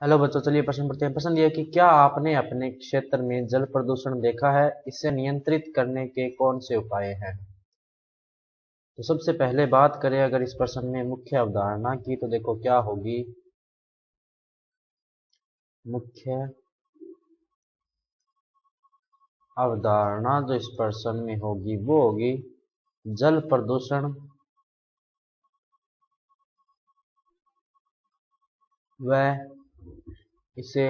Hello बच्चों, चलिए प्रश्न पढ़ते हैं। प्रश्न ये है कि क्या आपने अपने क्षेत्र में जल प्रदूषण देखा है? इसे नियंत्रित करने के कौन से उपाय हैं? तो सबसे पहले बात करें अगर इस प्रश्न में मुख्य अवधारणा की, तो देखो क्या होगी। मुख्य अवधारणा जो इस प्रश्न में होगी वो होगी जल प्रदूषण व इसे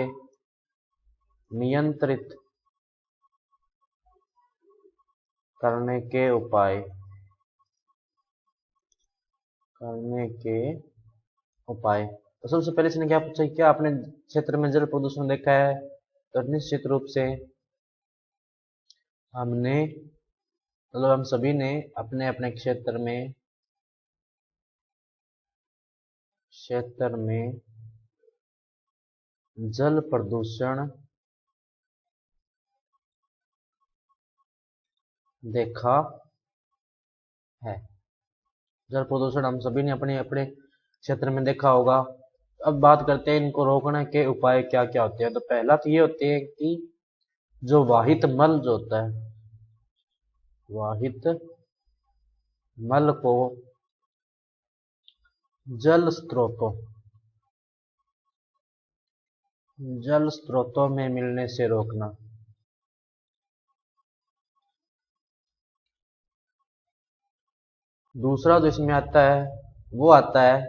नियंत्रित करने के उपाय। तो सबसे पहले इसने क्या पूछा कि क्या आपने क्षेत्र में जल प्रदूषण देखा है? तो निश्चित रूप से हमने मतलब हम सभी ने अपने अपने क्षेत्र में जल प्रदूषण देखा है। जल प्रदूषण हम सभी ने अपने अपने क्षेत्र में देखा होगा। अब बात करते हैं इनको रोकने के उपाय क्या क्या होते हैं। तो पहला तो ये होते हैं कि जो वाहित मल जो होता है, वाहित मल को जल स्रोतों में मिलने से रोकना। दूसरा जो इसमें आता है वो आता है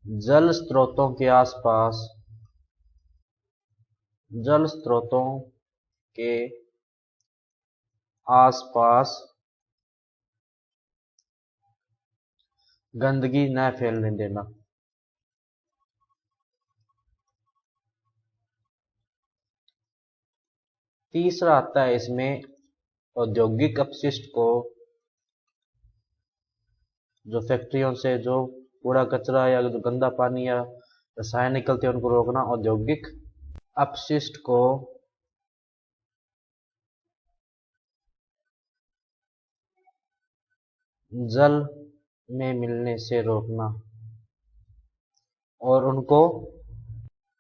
जल स्रोतों के आसपास गंदगी न फैलने देना। तीसरा आता है इसमें औद्योगिक अपशिष्ट को, जो फैक्ट्रियों से जो कूड़ा कचरा या जो गंदा पानी या रसायन निकलते हैं उनको रोकना। औद्योगिक अपशिष्ट को जल में मिलने से रोकना और उनको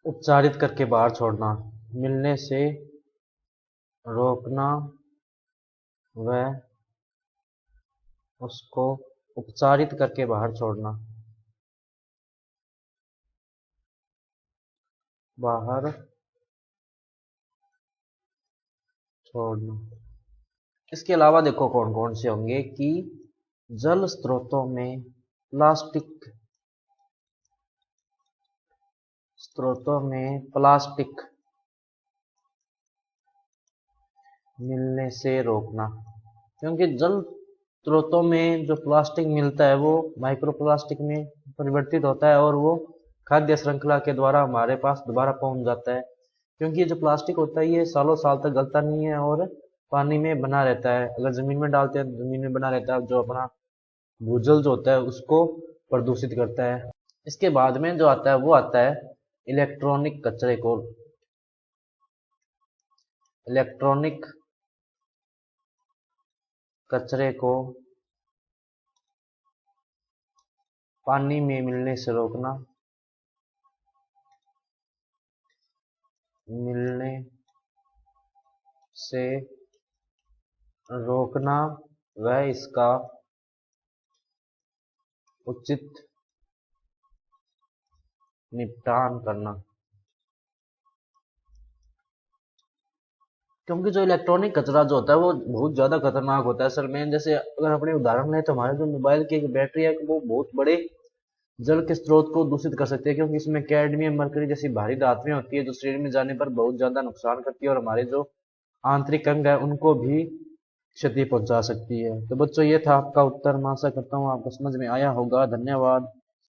उपचारित करके बाहर छोड़ना। मिलने से रोकना व उसको उपचारित करके बाहर छोड़ना। इसके अलावा देखो कौन कौन से होंगे कि जल स्रोतों में प्लास्टिक मिलने से रोकना। क्योंकि जल स्रोतों में जो प्लास्टिक मिलता है वो माइक्रो प्लास्टिक में परिवर्तित होता है और वो खाद्य श्रृंखला के द्वारा हमारे पास दोबारा पहुंच जाता है। क्योंकि ये जो प्लास्टिक होता है ये सालों साल तक गलता नहीं है और पानी में बना रहता है। अगर जमीन में डालते हैं तो जमीन में बना रहता है, जो अपना भूजल जो होता है उसको प्रदूषित करता है। इसके बाद में जो आता है वो आता है इलेक्ट्रॉनिक कचरे को पानी में मिलने से रोकना। व इसका उचित निपटान करना। क्योंकि जो इलेक्ट्रॉनिक कचरा जो होता है वो बहुत ज्यादा खतरनाक होता है। असल में जैसे अगर अपने उदाहरण लें तो हमारे जो मोबाइल की एक बैटरी है वो बहुत बड़े जल के स्रोत को दूषित कर सकते हैं। क्योंकि इसमें कैडमियम मरकरी जैसी भारी धातुएं होती है जो शरीर में जाने पर बहुत ज्यादा नुकसान करती है और हमारे जो आंतरिक अंग है उनको भी क्षति पहुंचा सकती है। तो बच्चों ये था आपका उत्तर। मैं आशा करता हूँ आपको समझ में आया होगा। धन्यवाद।